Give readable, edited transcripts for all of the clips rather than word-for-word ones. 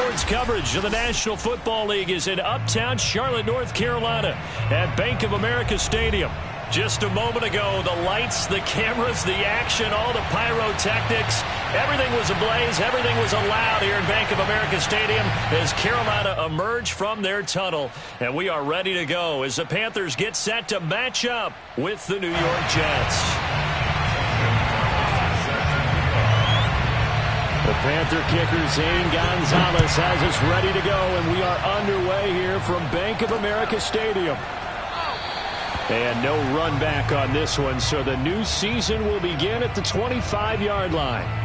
Sports coverage of the National Football League is in uptown Charlotte, North Carolina at Bank of America Stadium. Just a moment ago, the lights, the cameras, the action, all the pyrotechnics, everything was ablaze, everything was allowed here in Bank of America Stadium as Carolina emerged from their tunnel. And we are ready to go as the Panthers get set to match up with the New York Jets. The Panther kicker, Zane Gonzalez, has us ready to go, and we are underway here from Bank of America Stadium. And no run back on this one, so the new season will begin at the 25-yard line.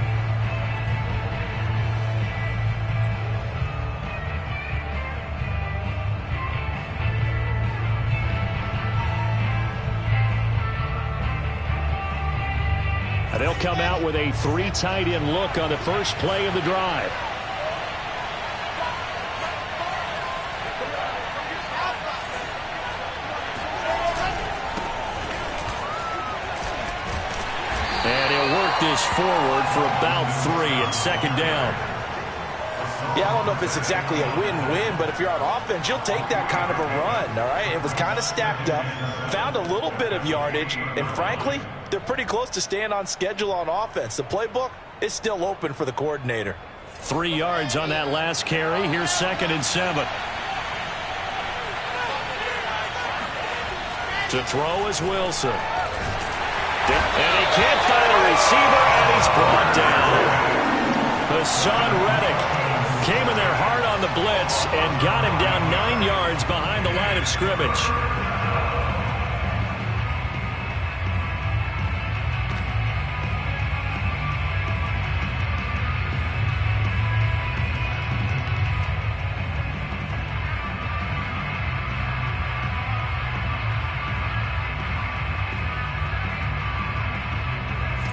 They'll come out with a three tight end look on the first play of the drive. And he'll work this forward for about 3 at second down. Yeah, I don't know if it's exactly a win-win, but if you're on offense, you'll take that kind of a run, all right? It was kind of stacked up, found a little bit of yardage, and frankly, they're pretty close to staying on schedule on offense. The playbook is still open for the coordinator. 3 yards on that last carry. Here's 2nd and 7. To throw is Wilson. And he can't find a receiver, and he's brought down. Hassan Reddick came in there hard on the blitz and got him down 9 yards behind the line of scrimmage.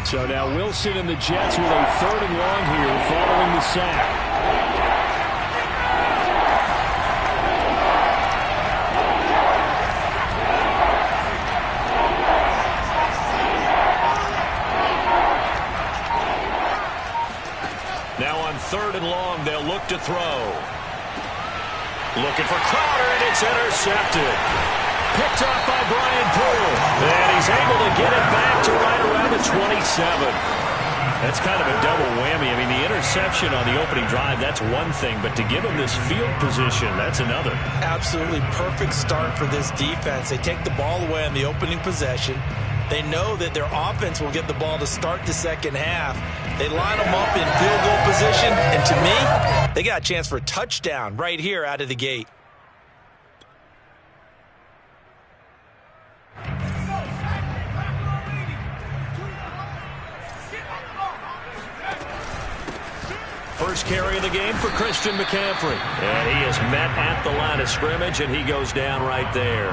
So now Wilson and the Jets with a 3rd and long here following the sack. Now on 3rd and long, they'll look to throw. Looking for Crowder, and it's intercepted. Picked off by Brian Poole. And he's able to get it back to right around the 27. That's kind of a double whammy. I mean, the interception on the opening drive, that's one thing. But to give him this field position, that's another. Absolutely perfect start for this defense. They take the ball away on the opening possession. They know that their offense will get the ball to start the second half. They line them up in field goal position. And to me, they got a chance for a touchdown right here out of the gate. First carry of the game for Christian McCaffrey. And he is met at the line of scrimmage, and he goes down right there.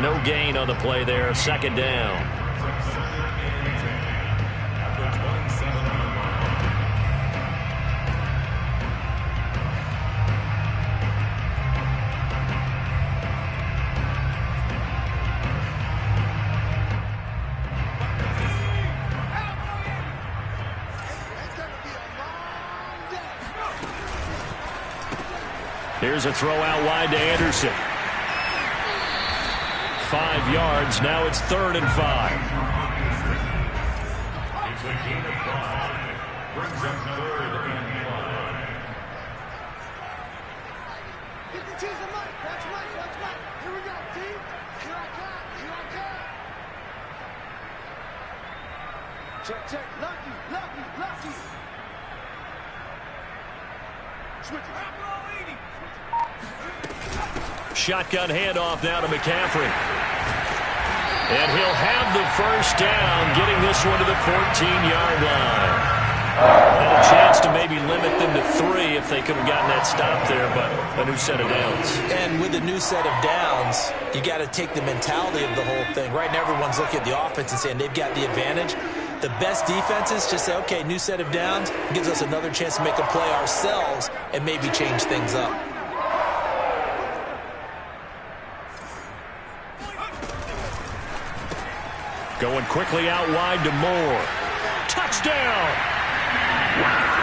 No gain on the play there. 2nd down. Here's a throw out wide to Anderson. 5 yards. Now it's 3rd and 5. It's a gain of 5. Brings up 3rd and 5. Get the cheese and Mike. Watch Mike. Watch Mike. Here we go, team. Here I come. Here I come. Check, check. Lucky, lucky, lucky. Switch it. Shotgun handoff now to McCaffrey. And he'll have the first down, getting this one to the 14-yard line. And a chance to maybe limit them to 3 if they could have gotten that stop there, but a new set of downs. And with a new set of downs, you got to take the mentality of the whole thing. Right now, everyone's looking at the offense and saying they've got the advantage. The best defenses just say, okay, new set of downs, gives us another chance to make a play ourselves and maybe change things up. Going quickly out wide to Moore. Touchdown!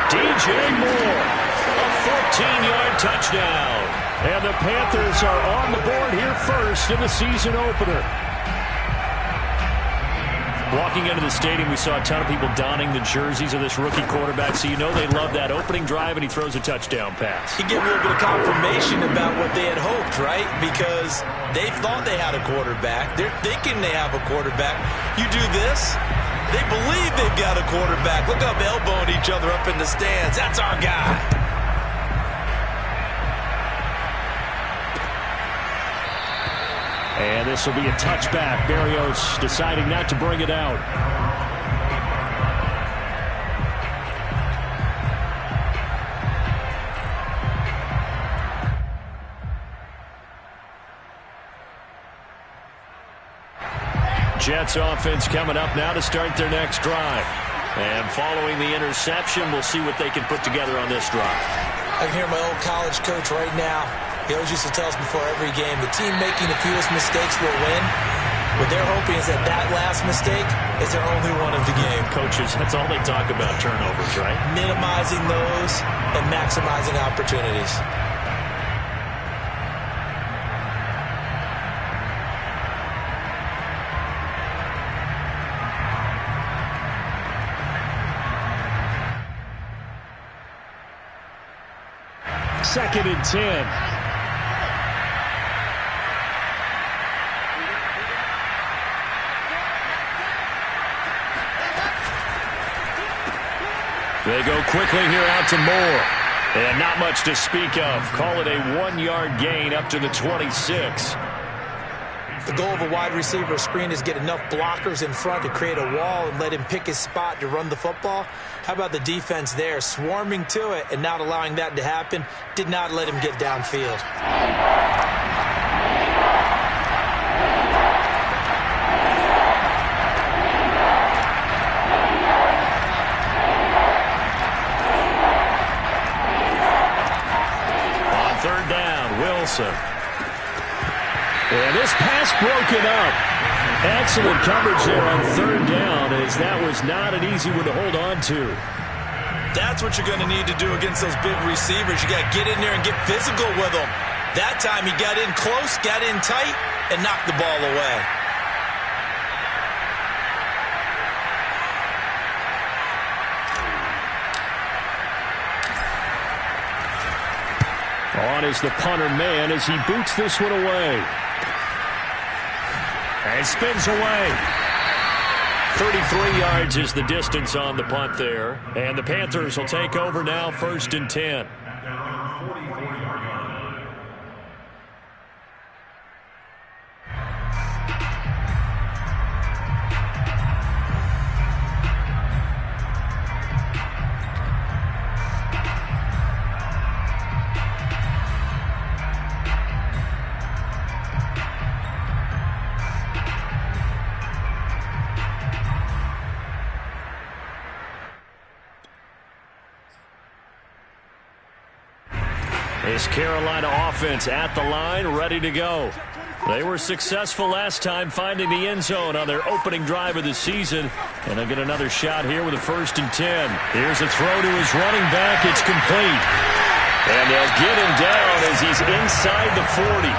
DJ Moore. A 14-yard touchdown. And the Panthers are on the board here first in the season opener. Walking into the stadium, we saw a ton of people donning the jerseys of this rookie quarterback, so you know they love that opening drive, and he throws a touchdown pass. He gave a little bit of confirmation about what they had hoped, right? Because they thought they had a quarterback. They're thinking they have a quarterback. You do this, they believe they've got a quarterback. Look up, elbowing each other up in the stands. That's our guy. And this will be a touchback. Berrios deciding not to bring it out. Jets offense coming up now to start their next drive. And following the interception, we'll see what they can put together on this drive. I can hear my old college coach right now. He always used to tell us before every game, the team making the fewest mistakes will win. What they're hoping is that that last mistake is their only one of the game. Coaches, that's all they talk about, turnovers, right? Minimizing those and maximizing opportunities. Second and 10. They go quickly here out to Moore. And not much to speak of. Call it a 1-yard gain up to the 26. The goal of a wide receiver screen is get enough blockers in front to create a wall and let him pick his spot to run the football. How about the defense there, swarming to it and not allowing that to happen? Did not let him get downfield. On third down, Wilson. And this pass broken up. Excellent coverage there on third down, as that was not an easy one to hold on to. That's what you're going to need to do against those big receivers. You got to get in there and get physical with them. That time he got in close, got in tight, and knocked the ball away. On is the punter man as he boots this one away. And spins away. 33 yards is the distance on the punt there. And the Panthers will take over now, 1st and 10. This Carolina offense at the line, ready to go. They were successful last time finding the end zone on their opening drive of the season. And they'll get another shot here with a 1st and 10. Here's a throw to his running back. It's complete. And they'll get him down as he's inside the 40.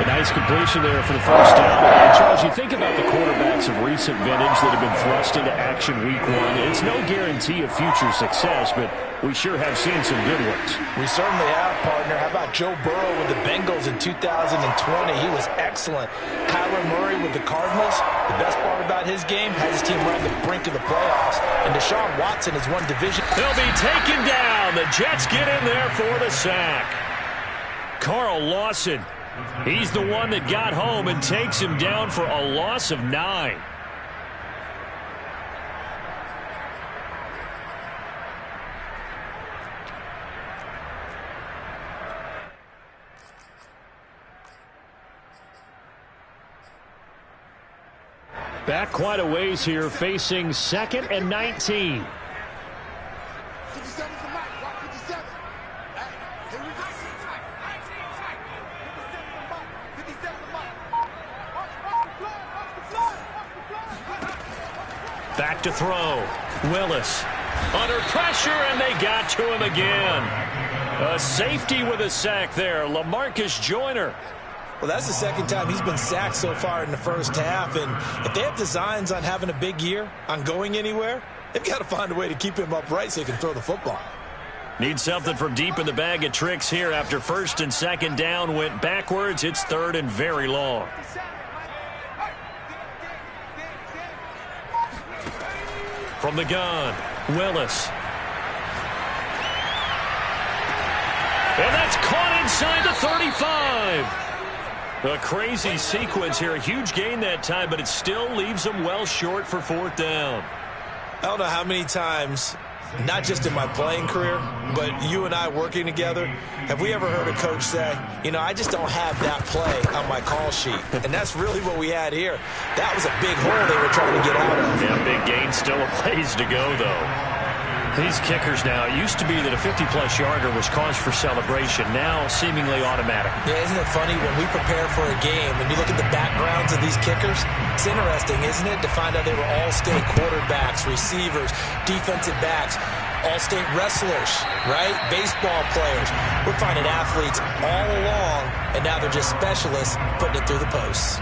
A nice completion there for the 1st down. And Charles, you think about the quarterbacks of recent vintage that have been thrust into action week 1. It's no guarantee of future success, but we sure have seen some good ones. We certainly have, partner. How about Joe Burrow with the Bengals in 2020? He was excellent. Kyler Murray with the Cardinals. The best part about his game, has his team right on the brink of the playoffs. And Deshaun Watson has won division. He'll be taken down. The Jets get in there for the sack. Carl Lawson, he's the one that got home and takes him down for a loss of 9. Back quite a ways here, facing 2nd and 19. 57's the mic. Watch 57. Hey, here we go. 57's the mic. Watch the flag. Watch the flag. Back to throw. Willis under pressure, and they got to him again. A safety with a sack there, LaMarcus Joyner. Well, that's the second time he's been sacked so far in the first half, and if they have designs on having a big year, on going anywhere, they've got to find a way to keep him upright so he can throw the football. Need something from deep in the bag of tricks here after first and second down went backwards. It's third and very long. From the gun, Willis. And that's caught inside the 35. A crazy sequence here. A huge gain that time, but it still leaves them well short for fourth down. I don't know how many times, not just in my playing career, but you and I working together, have we ever heard a coach say, you know, I just don't have that play on my call sheet. And that's really what we had here. That was a big hole they were trying to get out of. Yeah, big gain, still a ways to go, though. These kickers now, it used to be that a 50-plus yarder was cause for celebration. Now, seemingly automatic. Yeah, isn't it funny when we prepare for a game and you look at the backgrounds of these kickers? It's interesting, isn't it, to find out they were all-state quarterbacks, receivers, defensive backs, all-state wrestlers, right? Baseball players. We're finding athletes all along, and now they're just specialists putting it through the posts.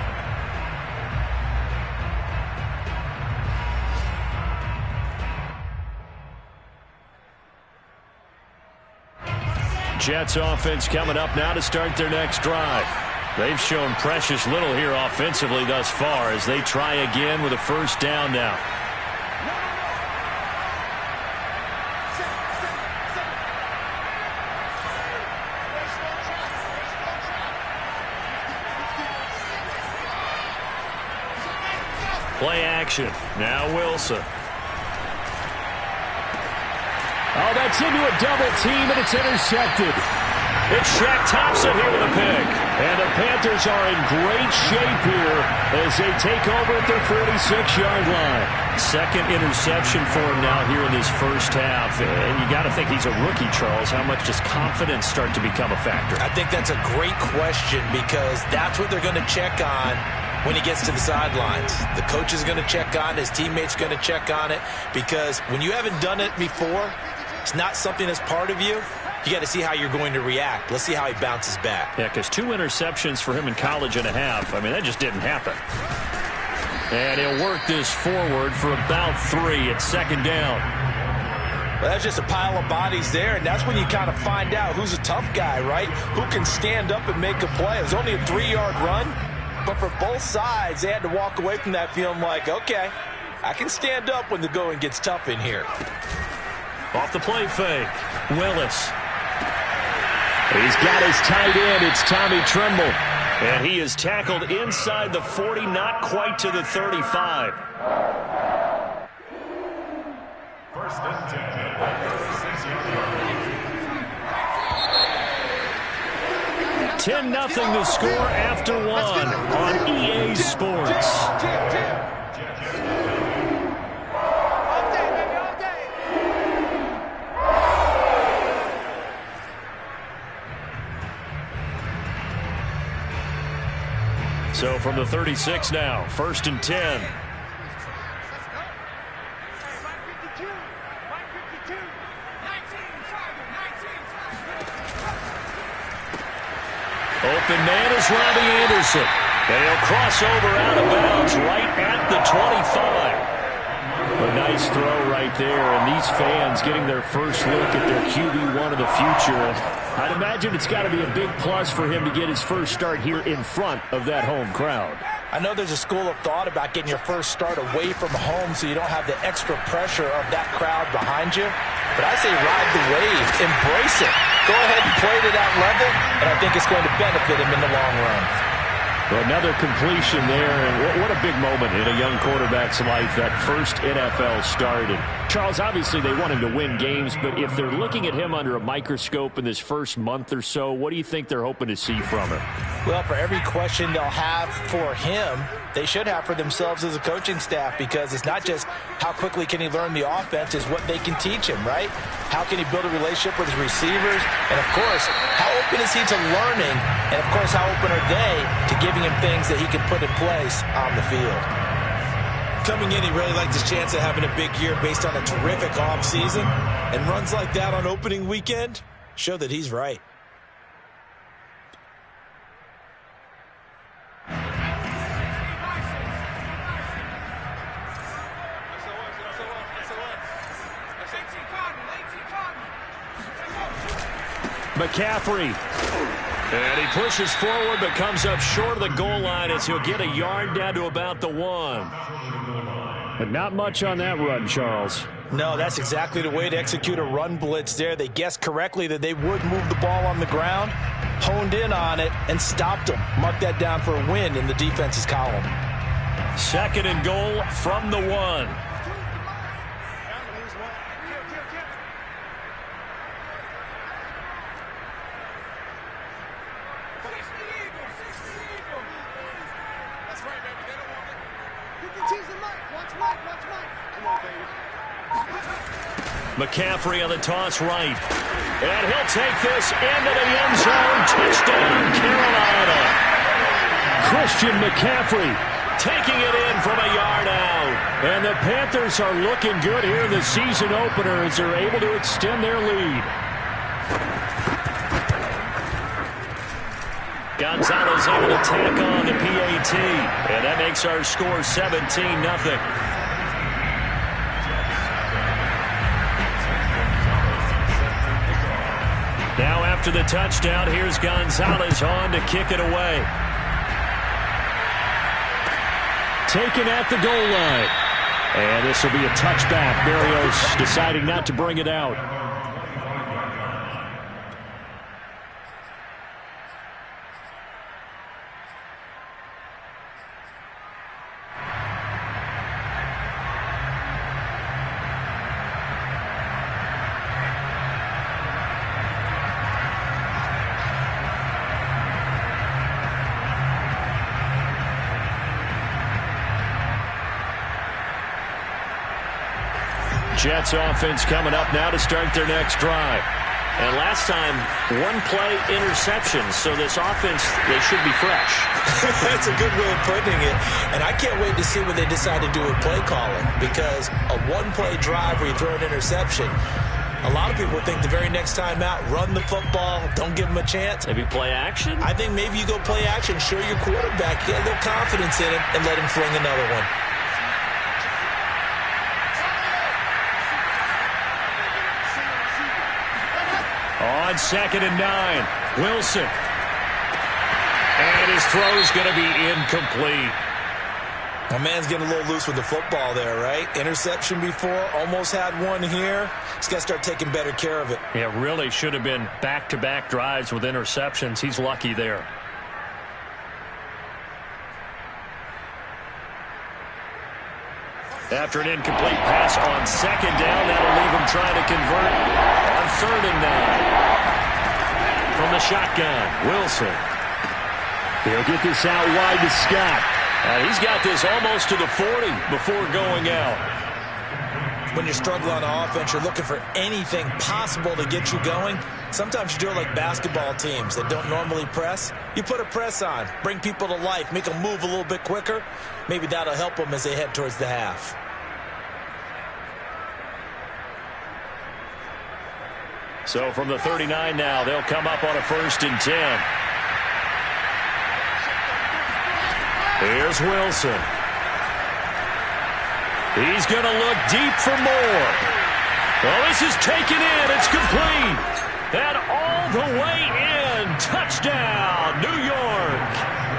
Jets offense coming up now to start their next drive. They've shown precious little here offensively thus far as they try again with a first down now. Play action. Now Wilson. Oh, that's into a double team, and it's intercepted. It's Shaq Thompson here with a pick. And the Panthers are in great shape here as they take over at their 46-yard line. Second interception for him now here in this first half. And you got to think he's a rookie, Charles. How much does confidence start to become a factor? I think that's a great question because that's what they're going to check on when he gets to the sidelines. The coach is going to check on it. His teammates going to check on it because when you haven't done it before, it's not something that's part of you. You got to see how you're going to react. Let's see how he bounces back. Yeah, because 2 interceptions for him in college and a half. I mean, that just didn't happen. And he'll work this forward for about 3 at second down. Well, that's just a pile of bodies there, and that's when you kind of find out who's a tough guy, right? Who can stand up and make a play. It was only a 3-yard run, but for both sides, they had to walk away from that feeling like, okay, I can stand up when the going gets tough in here. Off the play fake, Willis. He's got his tight end. It's Tommy Tremble. And he is tackled inside the 40, not quite to the 35. First and 10. 10-0 the score after 1 on EA Sports. So from the 36 now, first and 10. Open man is Robbie Anderson. And he'll cross over out of bounds right at the 25. A nice throw right there, and these fans getting their first look at their QB1 of the future. I'd imagine it's got to be a big plus for him to get his first start here in front of that home crowd. I know there's a school of thought about getting your first start away from home so you don't have the extra pressure of that crowd behind you. But I say ride the wave, embrace it. Go ahead and play to that level, and I think it's going to benefit him in the long run. Well, another completion there, and what a big moment in a young quarterback's life, that first NFL start. And Charles, obviously they want him to win games, but if they're looking at him under a microscope in this first month or so, what do you think they're hoping to see from him? Well, for every question they'll have for him, they should have for themselves as a coaching staff, because it's not just how quickly can he learn the offense, it's what they can teach him, right? How can he build a relationship with his receivers? And, of course, how open is he to learning? And, of course, how open are they to giving him things that he can put in place on the field? Coming in, he really liked his chance of having a big year based on a terrific offseason. And runs like that on opening weekend, show that he's right. McCaffrey. And he pushes forward but comes up short of the goal line as he'll get a yard down to about the 1. But not much on that run, Charles. No, that's exactly the way to execute a run blitz there. They guessed correctly that they would move the ball on the ground, honed in on it, and stopped them. Mark that down for a win in the defense's column. 2nd and goal from the 1. McCaffrey on the toss right. And he'll take this into the end zone. Touchdown, Carolina. Christian McCaffrey taking it in from a yard out. And the Panthers are looking good here in the season opener as they're able to extend their lead. Gonzalez able to tack on the PAT. And that makes our score 17-0. Now after the touchdown, here's Gonzalez on to kick it away. Taken at the goal line. And this will be a touchback. Berrios deciding not to bring it out. Jets offense coming up now to start their next drive. And last time, one play interception, so this offense, they should be fresh. That's a good way of putting it. And I can't wait to see what they decide to do with play calling, because a one-play drive where you throw an interception, a lot of people think the very next time out, run the football, don't give them a chance. Maybe play action? I think maybe you go play action, show your quarterback, get a little confidence in him, and let him fling another one. On 2nd and 9, Wilson. And his throw is going to be incomplete. My man's getting a little loose with the football there, right? Interception before, almost had one here. He's got to start taking better care of it. Yeah, really should have been back-to-back drives with interceptions. He's lucky there. After an incomplete pass on 2nd down, that'll leave him trying to convert on 3rd and 9. From the shotgun, Wilson. He'll get this out wide to Scott. He's got this almost to the 40 before going out. When you're struggling on offense, you're looking for anything possible to get you going. Sometimes you do it like basketball teams that don't normally press. You put a press on, bring people to life, make them move a little bit quicker. Maybe that'll help them as they head towards the half. So from the 39 now, they'll come up on a 1st and 10. Here's Wilson. He's going to look deep for more. Well, this is taken in. It's complete. And all the way in. Touchdown, New York.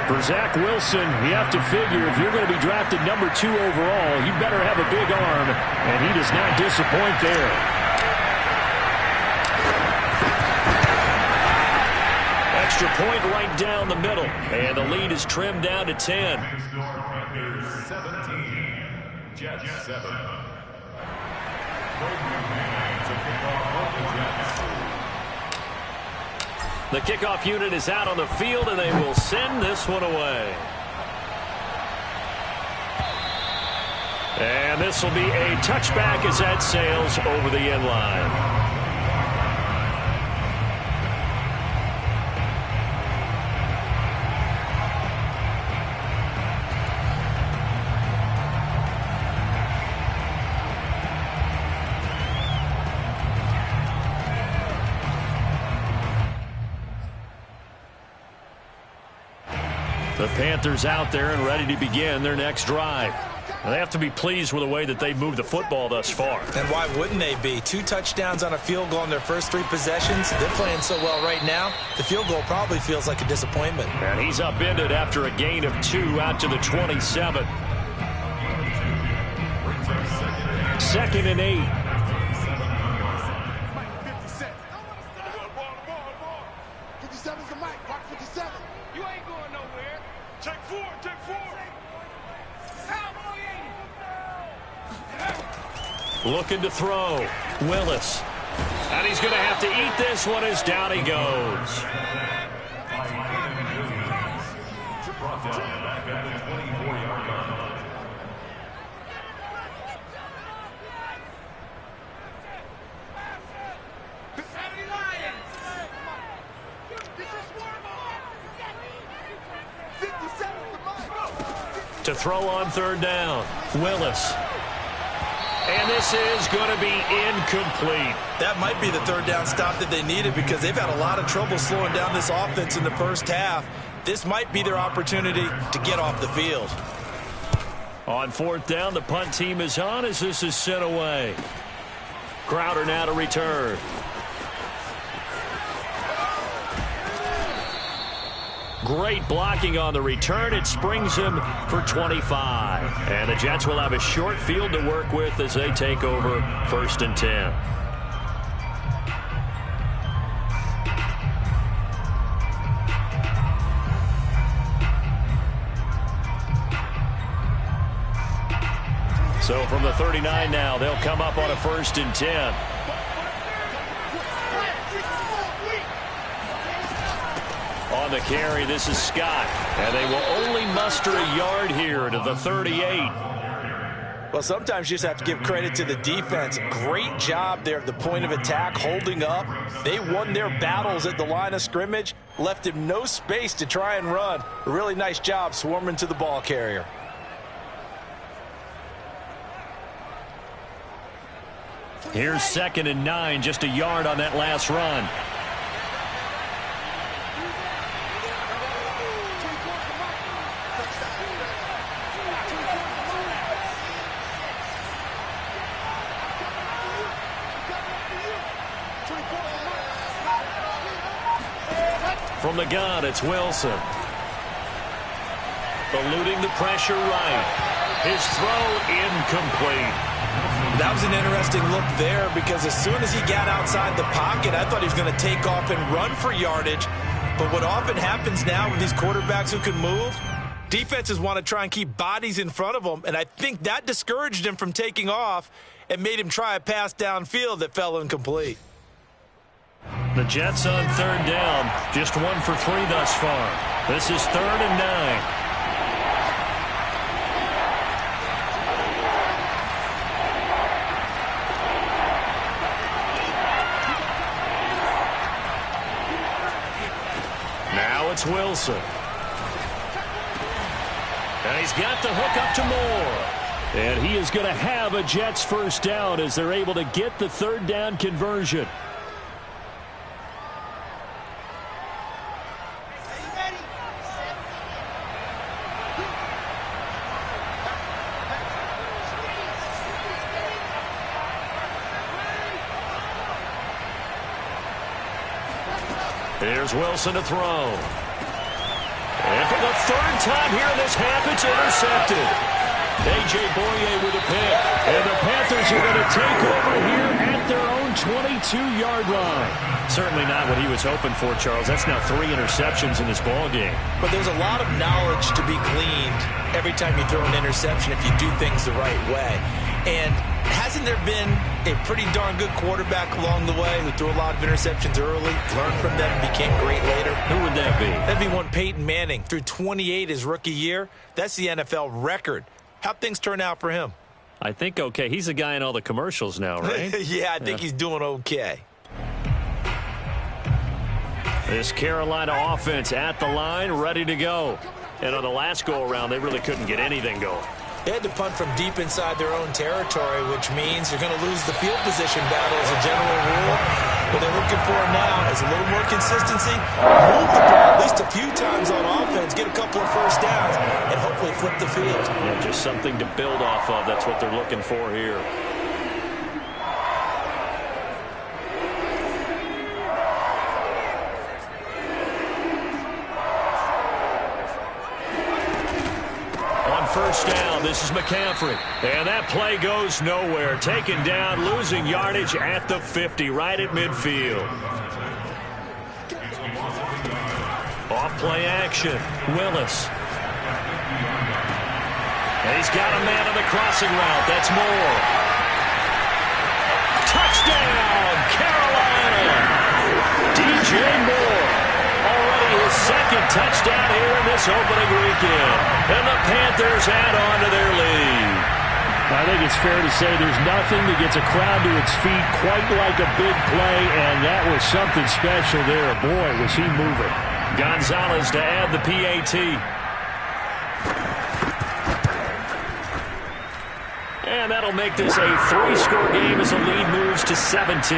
For Zach Wilson, you have to figure if you're going to be drafted number 2 overall, you better have a big arm, and he does not disappoint there. Extra point right down the middle, and the lead is trimmed down to 10. 17, Jets 7. The kickoff unit is out on the field, and they will send this one away. And this will be a touchback as that sails over the end line. The Panthers out there and ready to begin their next drive. Now, they have to be pleased with the way that they've moved the football thus far. And why wouldn't they be? 2 touchdowns on a field goal in their first 3 possessions. They're playing so well right now, the field goal probably feels like a disappointment. And he's upended after a gain of 2 out to the 27. 2nd and 8. 57's the mic. Mark 57. You ain't going nowhere. Take 4, take 4. Looking to throw. Willis. And he's going to have to eat this one as down he goes. Brought down back at the 24-yard line. To throw on 3rd down. Willis. And this is going to be incomplete. That might be the 3rd down stop that they needed because they've had a lot of trouble slowing down this offense in the first half. This might be their opportunity to get off the field. On 4th down, the punt team is on as this is sent away. Crowder now to return. Great blocking on the return. It springs him for 25. And the Jets will have a short field to work with as they take over 1st and 10. So from the 39 now, they'll come up on a 1st and 10. On the carry, this is Scott. And they will only muster a yard here to the 38. Well, sometimes you just have to give credit to the defense. Great job there at the point of attack, holding up. They won their battles at the line of scrimmage, left him no space to try and run. A really nice job swarming to the ball carrier. Here's 2nd and 9, just a yard on that last run. From the gun, it's Wilson. Eluding the pressure right. His throw incomplete. That was an interesting look there because as soon as he got outside the pocket, I thought he was going to take off and run for yardage. But what often happens now with these quarterbacks who can move, defenses want to try and keep bodies in front of them, and I think that discouraged him from taking off and made him try a pass downfield that fell incomplete. The Jets on 3rd down, just 1 for 3 thus far. This is 3rd and 9. Now it's Wilson. And he's got the hook up to Moore. And he is going to have a Jets 1st down as they're able to get the 3rd down conversion. Here's Wilson to throw. And for the 3rd time here in this half, it's intercepted. A.J. Boye with a pick. And the Panthers are going to take over here at their own 22-yard line. Certainly not what he was hoping for, Charles. That's now 3 interceptions in this ballgame. But there's a lot of knowledge to be gleaned every time you throw an interception if you do things the right way. And hasn't there been a pretty darn good quarterback along the way who threw a lot of interceptions early, learned from them, and became great later? Who would that be? That'd be one Peyton Manning. Threw 28 his rookie year. That's the NFL record. How'd things turn out for him? I think okay. He's the guy in all the commercials now, right? Yeah, I think he's doing okay. This Carolina offense at the line, ready to go. And on the last go-around, they really couldn't get anything going. They had to punt from deep inside their own territory, which means you're going to lose the field position battle as a general rule. What they're looking for now is a little more consistency, move the ball at least a a few times on offense, get a couple of first downs, and hopefully flip the field. Yeah, just something to build off of. That's what they're looking for here. First down, this is McCaffrey. And that play goes nowhere. Taken down, losing yardage at the 50, right at midfield. Off play action, Willis. And he's got a man on the crossing route. That's Moore. Touchdown, Carolina! DJ Moore. Already his second touchdown here in this opening weekend. And the Panthers add on to their lead. I think it's fair to say there's nothing that gets a crowd to its feet quite like a big play, and that was something special there. Boy, was he moving. Gonzalez to add the PAT. And that'll make this a 3-score game as the lead moves to 17.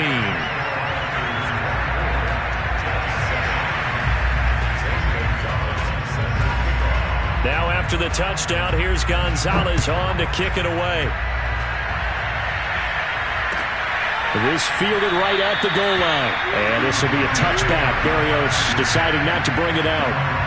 Now after the touchdown, here's Gonzalez on to kick it away. This fielded right at the goal line. And this will be a touchback. Berrios deciding not to bring it out.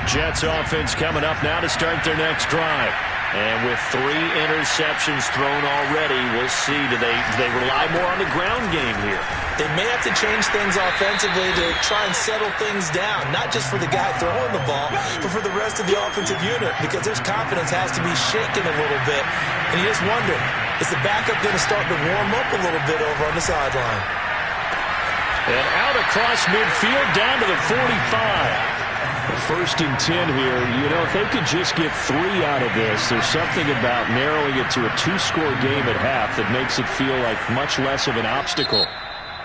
Jets offense coming up now to start their next drive. And with 3 interceptions thrown already, we'll see. Do they rely more on the ground game here? They may have to change things offensively to try and settle things down, not just for the guy throwing the ball, but for the rest of the offensive unit, because their confidence has to be shaken a little bit. And you just wonder, is the backup going to start to warm up a little bit over on the sideline? And out across midfield down to the 45. First and 10 here. You know, if they could just get 3 out of this, there's something about narrowing it to a 2-score game at half that makes it feel like much less of an obstacle.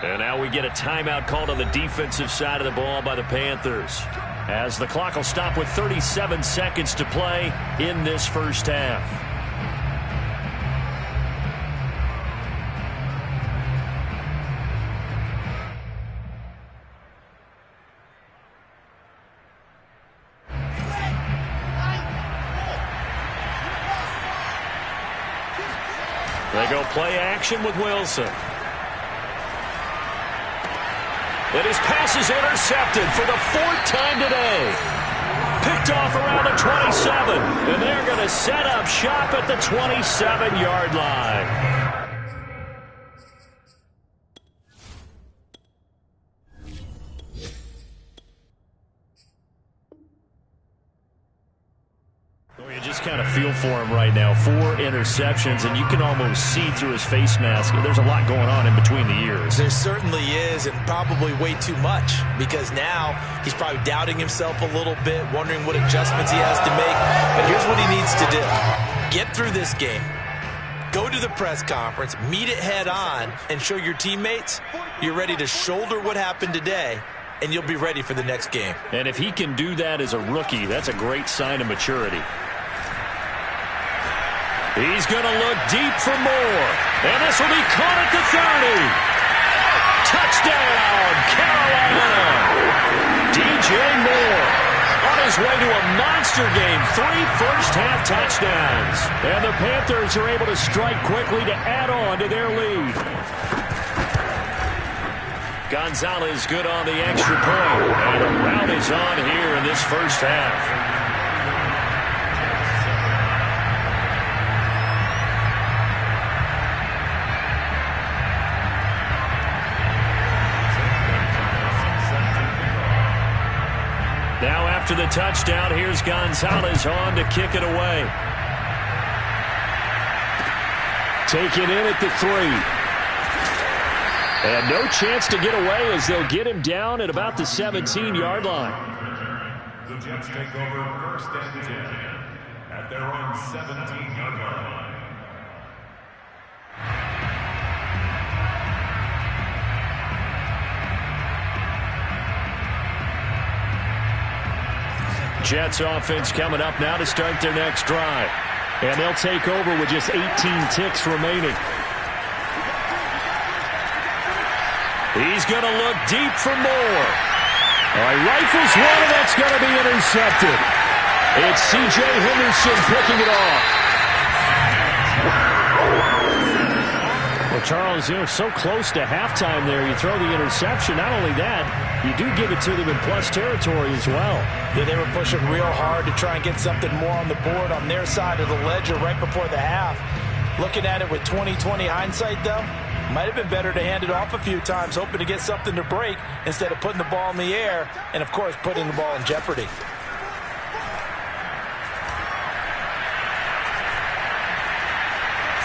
And now we get a timeout called on the defensive side of the ball by the Panthers, as the clock will stop with 37 seconds to play in this first half. They go play action with Wilson. And his pass is intercepted for the 4th time today. Picked off around the 27. And they're going to set up shop at the 27-yard line. You just kind of feel for him right now. 4 interceptions, and you can almost see through his face mask. There's a lot going on in between the ears. There certainly is, and probably way too much, because now he's probably doubting himself a little bit, wondering what adjustments he has to make. But here's what he needs to do. Get through this game. Go to the press conference, meet it head on, and show your teammates you're ready to shoulder what happened today, and you'll be ready for the next game. And if he can do that as a rookie, that's a great sign of maturity. He's going to look deep for more. And this will be caught at the 30. Touchdown, Carolina. DJ Moore on his way to a monster game. 3 first-half touchdowns. And the Panthers are able to strike quickly to add on to their lead. Gonzalez good on the extra point. And a rout is on here in this first half. Now after the touchdown, here's Gonzalez on to kick it away. Taken in at the 3. And no chance to get away as they'll get him down at about the 17-yard line. The Jets take over 1st and 10 at their own 17-yard line. Jets offense coming up now to start their next drive. And they'll take over with just 18 ticks remaining. He's going to look deep for more. All right, rifles one, and that's going to be intercepted. It's C.J. Henderson picking it off. Well, Charles, so close to halftime there. You throw the interception. Not only that, you do give it to them in plus territory as well. Yeah, they were pushing real hard to try and get something more on the board on their side of the ledger right before the half. Looking at it with 20/20 hindsight, though, might have been better to hand it off a few times, hoping to get something to break instead of putting the ball in the air and, of course, putting the ball in jeopardy.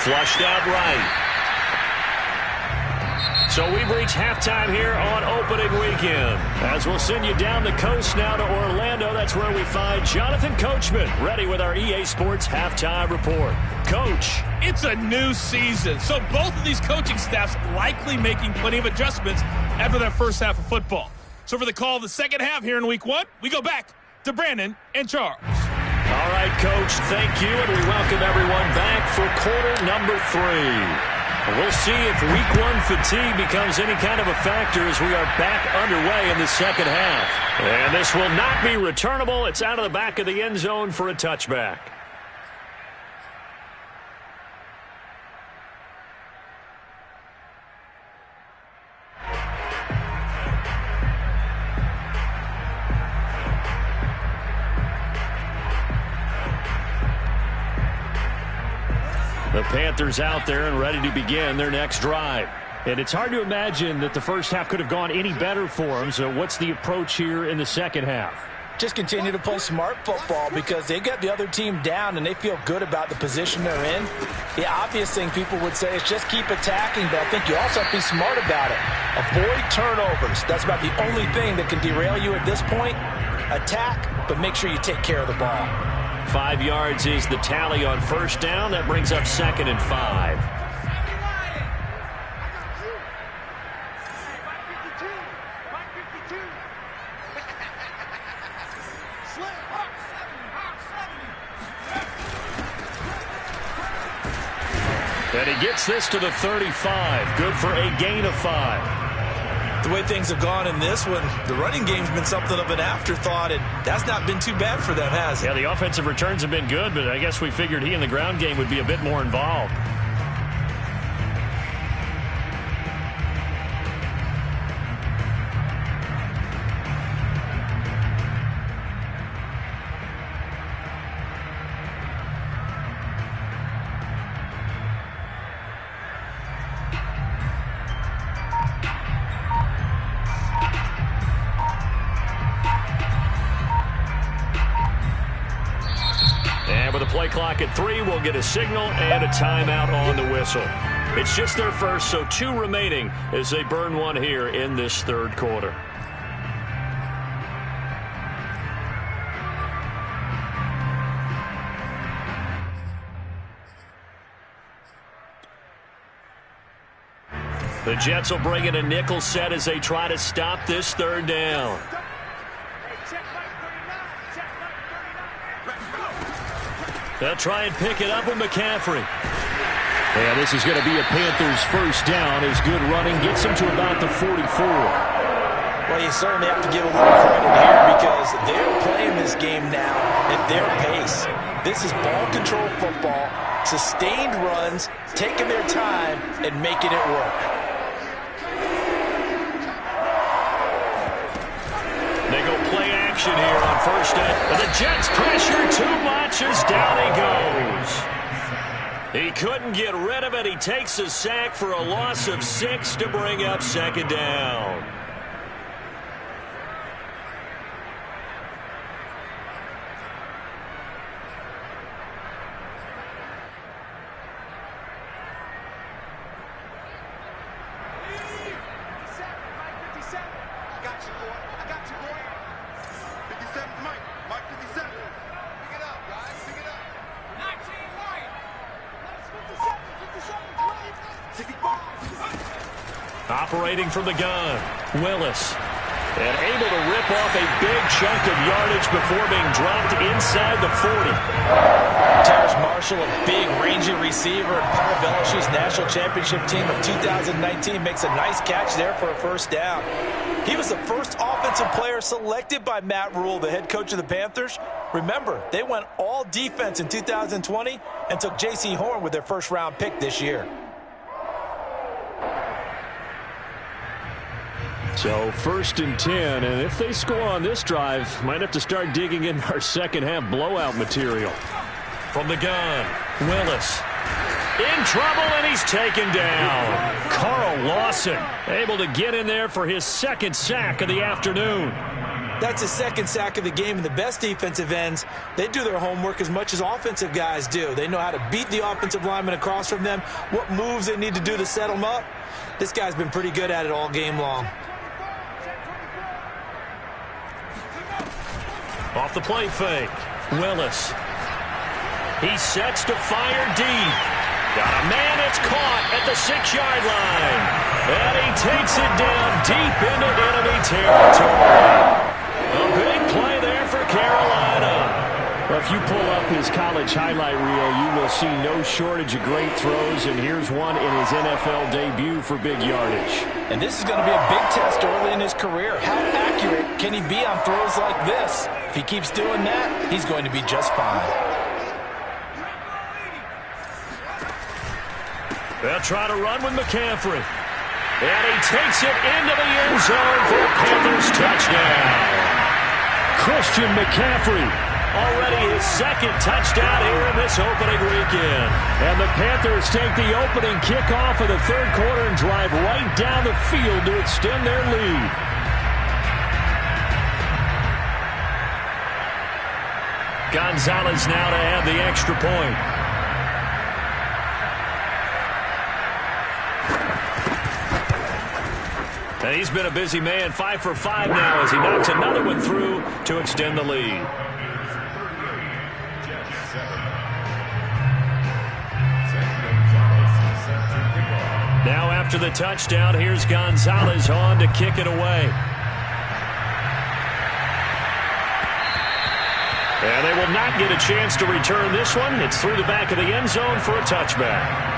Flushed out right. So we've reached halftime here on opening weekend. As we'll send you down the coast now to Orlando, that's where we find Jonathan Coachman, ready with our EA Sports halftime report. Coach. It's a new season, so both of these coaching staffs likely making plenty of adjustments after that first half of football. So for the call of the second half here in week one, we go back to Brandon and Charles. All right, Coach, thank you, and we welcome everyone back for quarter number 3. We'll see if week one fatigue becomes any kind of a factor as we are back underway in the second half. And this will not be returnable. It's out of the back of the end zone for a touchback. The Panthers out there and ready to begin their next drive. And it's hard to imagine that the first half could have gone any better for them. So what's the approach here in the second half? Just continue to play smart football because they got the other team down and they feel good about the position they're in. The obvious thing people would say is just keep attacking, but I think you also have to be smart about it. Avoid turnovers. That's about the only thing that can derail you at this point. Attack, but make sure you take care of the ball. 5 yards is the tally on first down. That brings up 2nd and 5. And he gets this to the 35. Good for a gain of 5. The way things have gone in this one, the running game's been something of an afterthought, and that's not been too bad for them, has it? Yeah, the offensive returns have been good, but I guess we figured he in the ground game would be a bit more involved. Play clock at 3. We'll get a signal and a timeout on the whistle. It's just their first, so 2 remaining as they burn one here in this third quarter. The Jets will bring in a nickel set as they try to stop this third down. They'll try and pick it up with McCaffrey. And this is going to be a Panthers first down as good running gets them to about the 44. Well, you certainly have to give a little credit here because they're playing this game now at their pace. This is ball control football, sustained runs, taking their time and making it work. They go play action here on first down. And the Jets pressure too much as down he goes. He couldn't get rid of it. He takes a sack for a loss of 6 to bring up 2nd down. Operating from the gun, Willis. And able to rip off a big chunk of yardage before being dropped inside the 40. Terrace Marshall, a big, rangy receiver, and part of LSU's national championship team of 2019, makes a nice catch there for a first down. He was the first offensive player selected by Matt Rule, the head coach of the Panthers. Remember, they went all defense in 2020 and took J.C. Horn with their first-round pick this year. So 1st and 10, and if they score on this drive, might have to start digging in our second-half blowout material. From the gun, Willis. In trouble, and he's taken down. Carl Lawson able to get in there for his second sack of the afternoon. That's his second sack of the game, and the best defensive ends, they do their homework as much as offensive guys do. They know how to beat the offensive lineman across from them, what moves they need to do to set them up. This guy's been pretty good at it all game long. Off the play fake, Willis. He sets to fire deep. Got a man that's caught at the 6-yard line. And he takes it down deep into enemy territory. A big play there for Carolina. Well, if you pull up his college highlight reel, you will see no shortage of great throws, and here's one in his NFL debut for big yardage. And this is going to be a big test early in his career. How accurate can he be on throws like this? If he keeps doing that, he's going to be just fine. They'll try to run with McCaffrey. And he takes it into the end zone for a Panthers touchdown. Christian McCaffrey. Already his second touchdown here in this opening weekend. And the Panthers take the opening kickoff of the third quarter and drive right down the field to extend their lead. Gonzalez now to add the extra point. And he's been a busy man, 5 for 5 now as he knocks another one through to extend the lead. Now after the touchdown, here's Gonzalez on to kick it away. And they will not get a chance to return this one. It's through the back of the end zone for a touchback.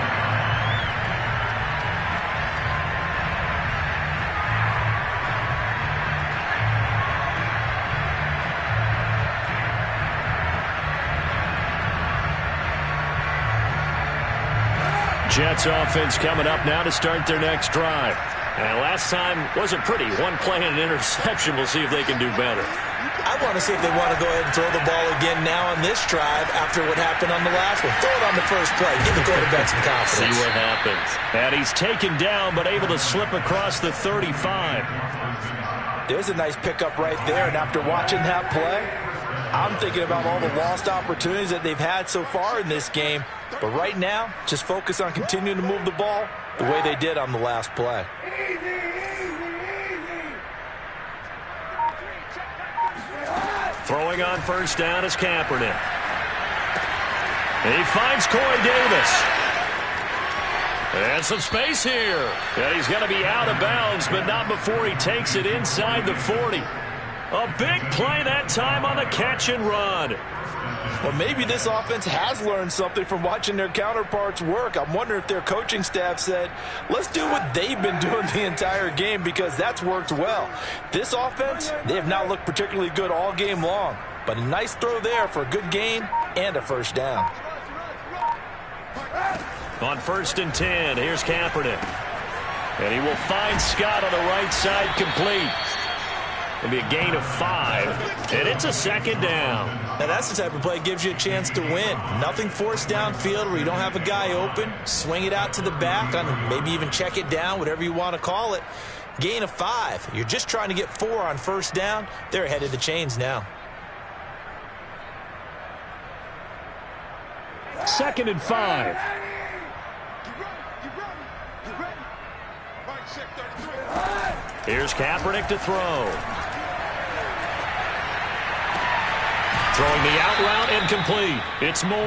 Jets offense coming up now to start their next drive. And last time wasn't pretty. One play and an interception. We'll see if they can do better. I want to see if they want to go ahead and throw the ball again now on this drive after what happened on the last one. Throw it on the first play. Give the quarterback some confidence. See what happens. And he's taken down but able to slip across the 35. There's a nice pickup right there. And after watching that play, I'm thinking about all the lost opportunities that they've had so far in this game. But right now, just focus on continuing to move the ball the way they did on the last play. Throwing on first down is Kaepernick. And he finds Corey Davis. And some space here. And he's going to be out of bounds, but not before he takes it inside the 40. A big play that time on the catch and run. Well, maybe this offense has learned something from watching their counterparts work. I'm wondering if their coaching staff said, let's do what they've been doing the entire game because that's worked well. This offense, they have not looked particularly good all game long. But a nice throw there for a good gain and a first down. On 1st and 10, here's Kaepernick. And he will find Scott on the right side complete. It'll be a gain of 5, and it's a second down. Now that's the type of play that gives you a chance to win. Nothing forced downfield where you don't have a guy open. Swing it out to the back, maybe even check it down, whatever you want to call it. Gain of 5. You're just trying to get 4 on first down. They're ahead of the chains now. 2nd and 5. Here's Kaepernick to throw. Throwing the out route incomplete. It's Moore.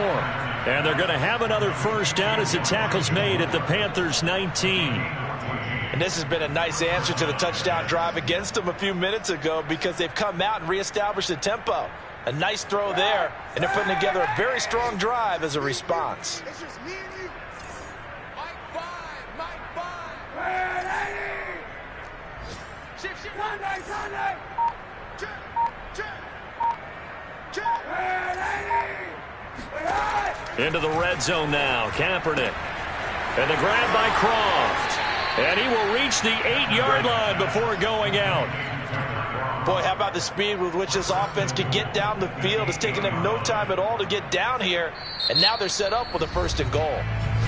And they're going to have another first down as the tackle's made at the Panthers' 19. And And this has been a nice answer to the touchdown drive against them a few minutes ago because they've come out and reestablished the tempo. A nice throw there, and they're putting together a very strong drive as a response. It's just me and you. Mike 5, Mike 5. Shift. Sunday. Check. Into the red zone now. Kaepernick. And the grab by Croft. And he will reach the 8-yard line before going out. Boy, how about the speed with which this offense can get down the field? It's taken them no time at all to get down here. And now they're set up with a 1st and goal.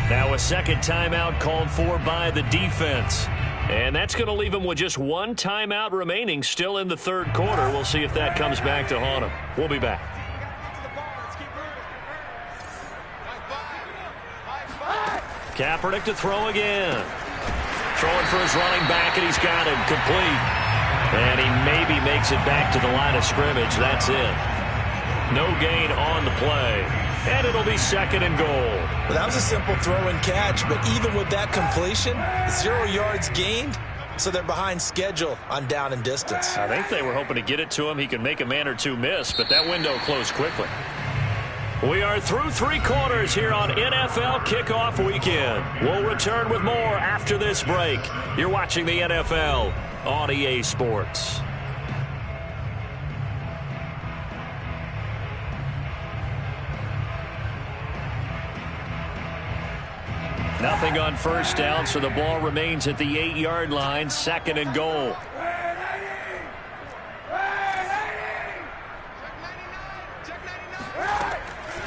Now a second timeout called for by the defense. And that's going to leave them with just one timeout remaining still in the 3rd quarter. We'll see if that comes back to haunt them. We'll be back. Kaepernick to throw again. Throwing for his running back, and he's got it complete. And he maybe makes it back to the line of scrimmage. That's it. No gain on the play. And it'll be 2nd and goal. Well, that was a simple throw and catch, but even with that completion, 0 yards gained, so they're behind schedule on down and distance. I think they were hoping to get it to him. He could make a man or two miss, but that window closed quickly. We are through 3 quarters here on NFL Kickoff Weekend. We'll return with more after this break. You're watching the NFL on EA Sports. Nothing on 1st down, so the ball remains at the 8-yard line, 2nd and goal.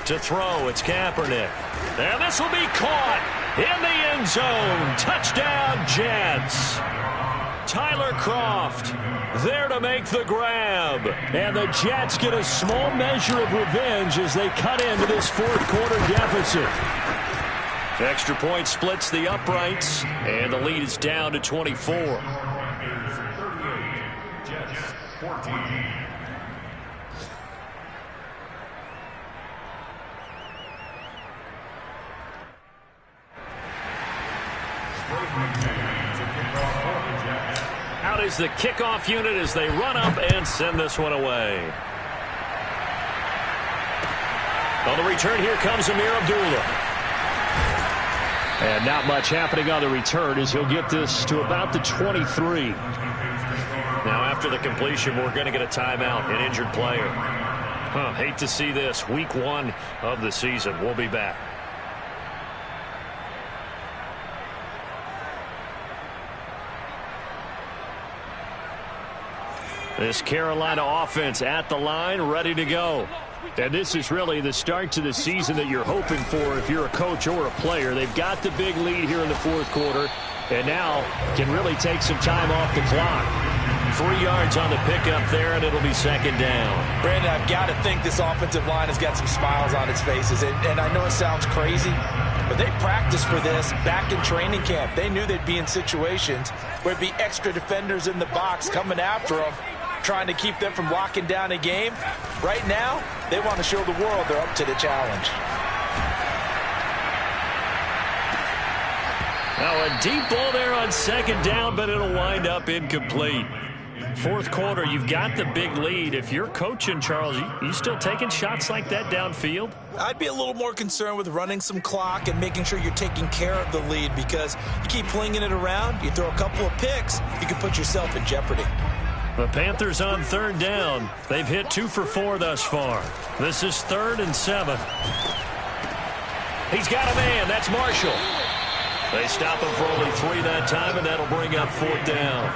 To throw, it's Kaepernick. And this will be caught in the end zone. Touchdown, Jets. Tyler Croft there to make the grab. And the Jets get a small measure of revenge as they cut into this 4th quarter deficit. Extra point splits the uprights, and the lead is down to 24. Rangers 38, Jets 14. Out is the kickoff unit as they run up and send this one away. On the return, here comes Amir Abdullah. And not much happening on the return as he'll get this to about the 23. Now after the completion, we're going to get a timeout, an injured player. Hate to see this. Week 1 of the season. We'll be back. This Carolina offense at the line, ready to go. And this is really the start to the season that you're hoping for if you're a coach or a player. They've got the big lead here in the 4th quarter, and now can really take some time off the clock. 3 yards on the pickup there, and it'll be 2nd down. Brandon, I've got to think this offensive line has got some smiles on its faces. And I know it sounds crazy, but they practiced for this back in training camp. They knew they'd be in situations where it'd be extra defenders in the box coming after them, trying to keep them from locking down a game. Right now, they want to show the world they're up to the challenge. Now a deep ball there on 2nd down, but it'll wind up incomplete. 4th quarter, you've got the big lead. If you're coaching, Charles, you still taking shots like that downfield? I'd be a little more concerned with running some clock and making sure you're taking care of the lead, because you keep flinging it around, you throw a couple of picks, you can put yourself in jeopardy. The Panthers on 3rd down. They've hit 2 for 4 thus far. This is 3rd and 7. He's got a man. That's Marshall. They stop him for only 3 that time, and that'll bring up 4th down.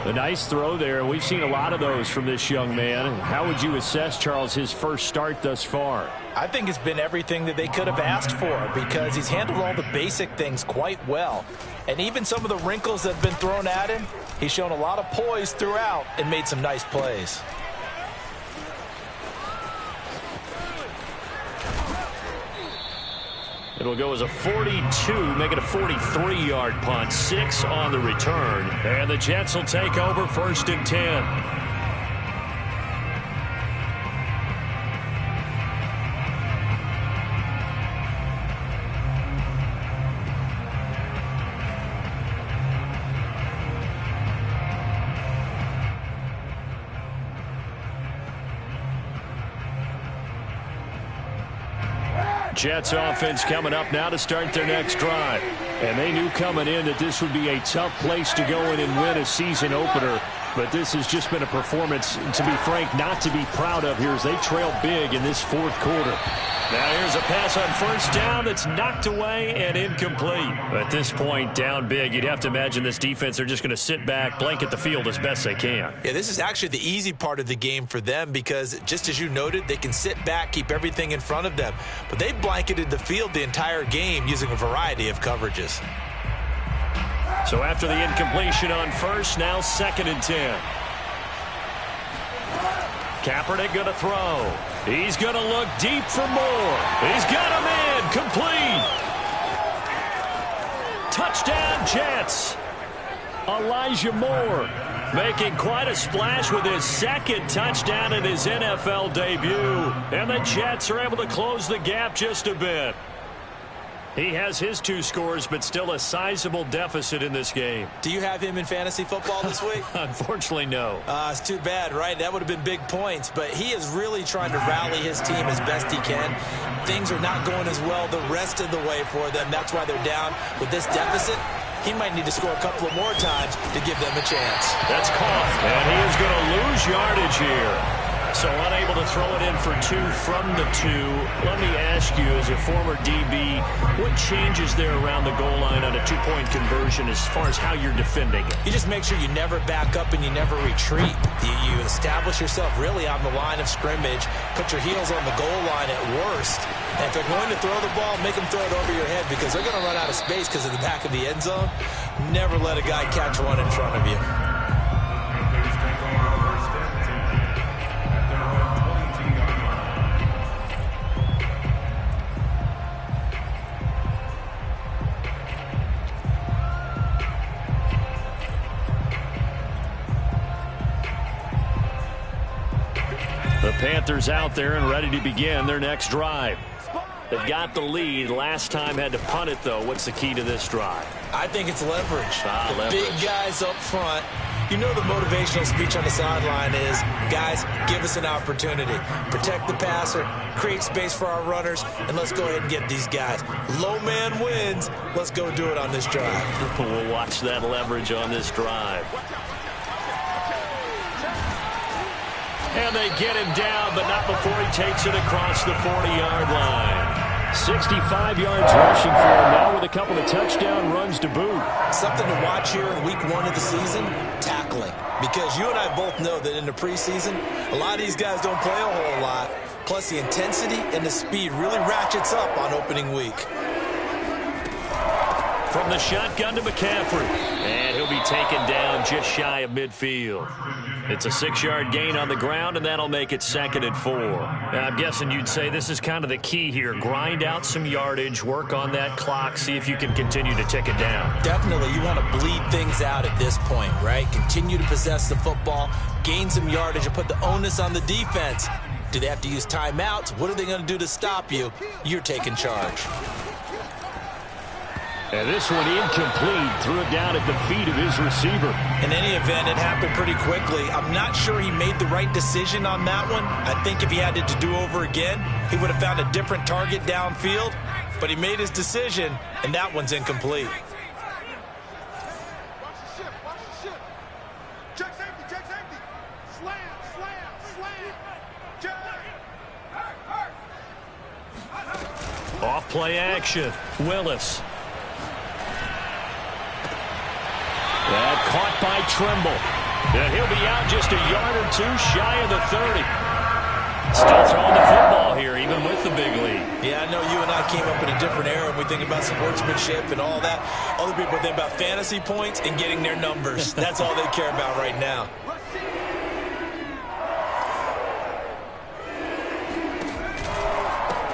A nice throw there. We've seen a lot of those from this young man. How would you assess, Charles, his first start thus far? I think it's been everything that they could have asked for, because he's handled all the basic things quite well. And even some of the wrinkles that have been thrown at him, he's shown a lot of poise throughout and made some nice plays. It'll go as a 42, make it a 43-yard punt. 6 on the return. And the Jets will take over 1st and 10. Jets offense coming up now to start their next drive. And they knew coming in that this would be a tough place to go in and win a season opener. But this has just been a performance, to be frank, not to be proud of here as they trail big in this fourth quarter. Now here's a pass on first down that's knocked away and incomplete. At this point, down big, you'd have to imagine this defense are just going to sit back, blanket the field as best they can. Yeah, this is actually the easy part of the game for them because, just as you noted, they can sit back, keep everything in front of them. But they've blanketed the field the entire game using a variety of coverages. So after the incompletion on first, now 2nd and 10. Kaepernick going to throw. He's going to look deep for more. He's got him in. Complete. Touchdown, Jets. Elijah Moore making quite a splash with his 2nd touchdown in his NFL debut. And the Jets are able to close the gap just a bit. He has his 2 scores, but still a sizable deficit in this game. Do you have him in fantasy football this week? Unfortunately, no. It's too bad, right? That would have been big points, but he is really trying to rally his team as best he can. Things are not going as well the rest of the way for them. That's why they're down with this deficit. He might need to score a couple of more times to give them a chance. That's caught, and he is going to lose yardage here. So unable to throw it in for 2 from the 2. Let me ask you, as a former DB, what changes there around the goal line on a 2-point conversion as far as how you're defending it? You just make sure you never back up and you never retreat. You establish yourself really on the line of scrimmage, put your heels on the goal line at worst. And if they're going to throw the ball, make them throw it over your head because they're going to run out of space because of the back of the end zone. Never let a guy catch one in front of you. The Panthers out there and ready to begin their next drive. They've got the lead. Last time had to punt it, though. What's the key to this drive? I think it's leverage. Leverage. Big guys up front. You know the motivational speech on the sideline is, guys, give us an opportunity. Protect the passer, create space for our runners, and let's go ahead and get these guys. Low man wins. Let's go do it on this drive. We'll watch that leverage on this drive. And they get him down, but not before he takes it across the 40-yard line. 65 yards rushing for him now with a couple of touchdown runs to boot. Something to watch here in week 1 of the season, tackling. Because you and I both know that in the preseason, a lot of these guys don't play a whole lot. Plus the intensity and the speed really ratchets up on opening week. From the shotgun to McCaffrey. And he'll be taken down just shy of midfield. It's a 6-yard gain on the ground, and that'll make it 2nd and 4. Now, I'm guessing you'd say this is kind of the key here. Grind out some yardage, work on that clock, see if you can continue to tick it down. Definitely, you want to bleed things out at this point, right? Continue to possess the football, gain some yardage, and put the onus on the defense. Do they have to use timeouts? What are they going to do to stop you? You're taking charge. And this one incomplete. Threw it down at the feet of his receiver. In any event, it happened pretty quickly. I'm not sure he made the right decision on that one. I think if he had it to do over again, he would have found a different target downfield. But he made his decision, and that one's incomplete. Watch the ship, watch the ship. Check safety, check safety. Slam, slam, slam. Check. Off play action. Willis. That caught by Trimble. And he'll be out just a yard or 2 shy of the 30. Still throwing the football here, even with the big lead. Yeah, I know you and I came up in a different era. We think about sportsmanship and all that. Other people think about fantasy points and getting their numbers. That's all they care about right now.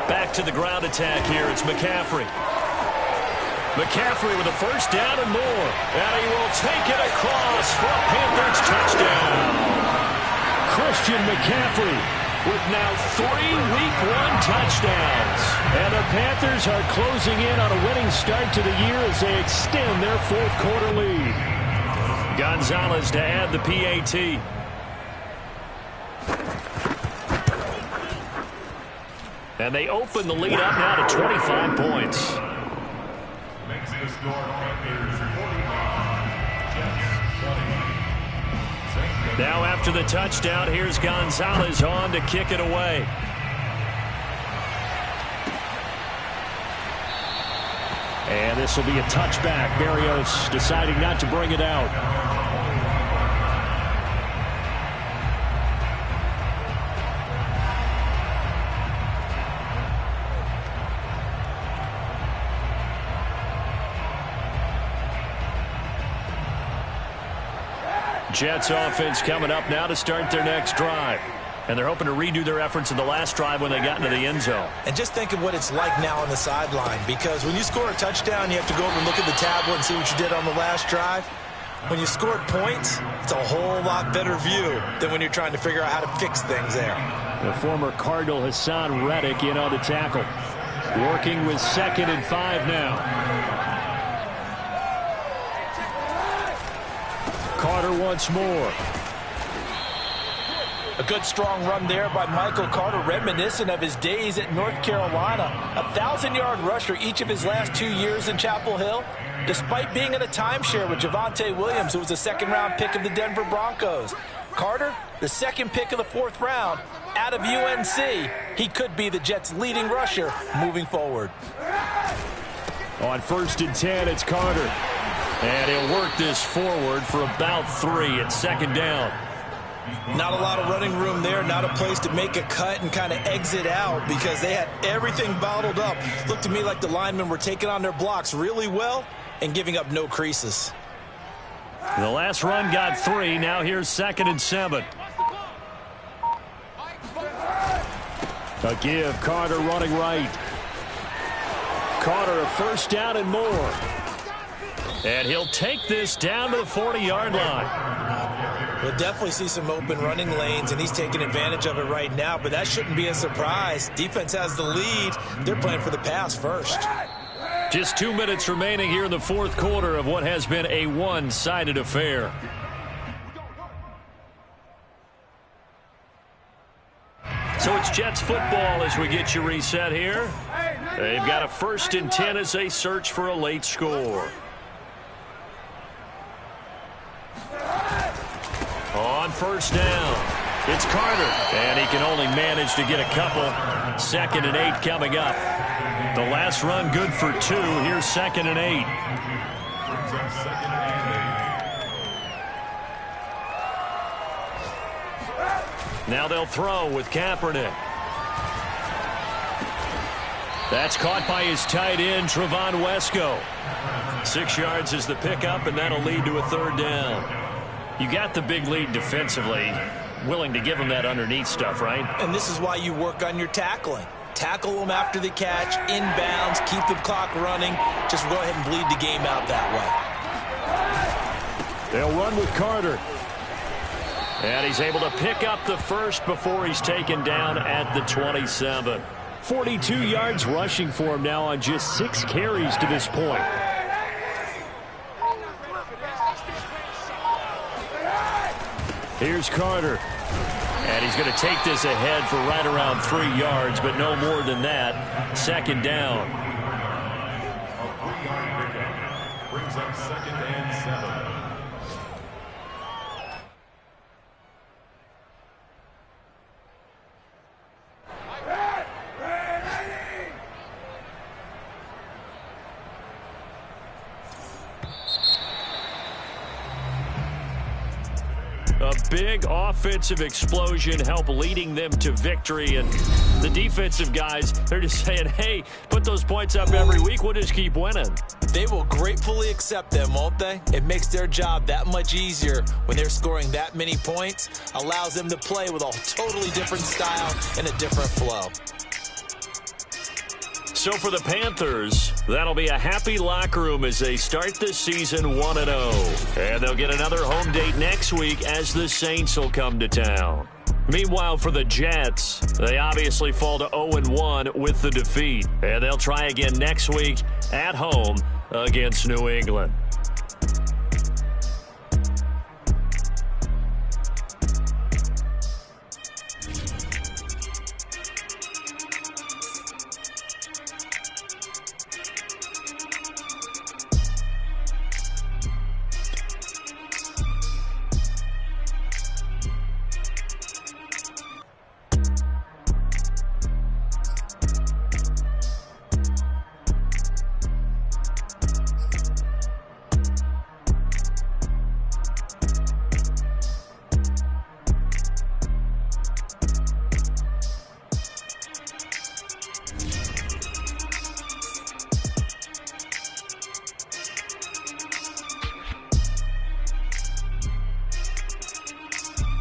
Back to the ground attack here. It's McCaffrey. McCaffrey with a first down and more. And he will take it across for a Panthers touchdown. Christian McCaffrey with now 3 Week 1 touchdowns. And the Panthers are closing in on a winning start to the year as they extend their 4th quarter lead. Gonzalez to add the PAT. And they open the lead up now to 25 points. Makes the score Panthers 45, Jets 20. Now after the touchdown, here's Gonzalez on to kick it away. And this will be a touchback. Berrios deciding not to bring it out. Jets offense coming up now to start their next drive. And they're hoping to redo their efforts in the last drive when they got into the end zone. And just think of what it's like now on the sideline, because when you score a touchdown, you have to go over and look at the tablet and see what you did on the last drive. When you scored points, it's a whole lot better view than when you're trying to figure out how to fix things there. The former Cardinal Hassan Reddick in on the tackle. Working with 2nd and 5 now. Carter once more. A good strong run there by Michael Carter, reminiscent of his days at North Carolina. A 1,000-yard rusher each of his last 2 years in Chapel Hill, despite being in a timeshare with Javonte Williams, who was a second-round pick of the Denver Broncos. Carter, the second pick of the 4th round, out of UNC. He could be the Jets' leading rusher moving forward. On 1st and 10, it's Carter. And he'll work this forward for about 3 at 2nd down. Not a lot of running room there, not a place to make a cut and kind of exit out because they had everything bottled up. Looked to me like the linemen were taking on their blocks really well and giving up no creases. The last run got 3. Now here's 2nd and 7. A give. Carter running right. Carter a 1st down and more. And he'll take this down to the 40-yard line. We'll definitely see some open running lanes, and he's taking advantage of it right now, but that shouldn't be a surprise. Defense has the lead. They're playing for the pass first. Just 2 minutes remaining here in the 4th quarter of what has been a one-sided affair. So it's Jets football as we get you reset here. They've got a 1st and 10 as they search for a late score. On 1st down, it's Carter, and he can only manage to get a couple. 2nd and 8 coming up. The last run good for 2. Here's 2nd and 8. Brings up 2nd and 8. Now they'll throw with Kaepernick. That's caught by his tight end, Trevon Wesco. 6 yards is the pickup, and that'll lead to a 3rd down. You got the big lead defensively, willing to give them that underneath stuff, right? And this is why you work on your tackling. Tackle them after the catch, inbounds, keep the clock running. Just go ahead and bleed the game out that way. They'll run with Carter. And he's able to pick up the 1st before he's taken down at the 27. 42 yards rushing for him now on just 6 carries to this point. Here's Carter. And he's going to take this ahead for right around 3 yards, but no more than that. 2nd down. A 3-yard pickup brings up 2nd and 7. A big offensive explosion help leading them to victory. And the defensive guys, they're just saying, hey, put those points up every week. We'll just keep winning. They will gratefully accept them, won't they? It makes their job that much easier when they're scoring that many points. Allows them to play with a totally different style and a different flow. So for the Panthers, that'll be a happy locker room as they start this season 1-0. And they'll get another home date next week as the Saints will come to town. Meanwhile, for the Jets, they obviously fall to 0-1 with the defeat. And they'll try again next week at home against New England.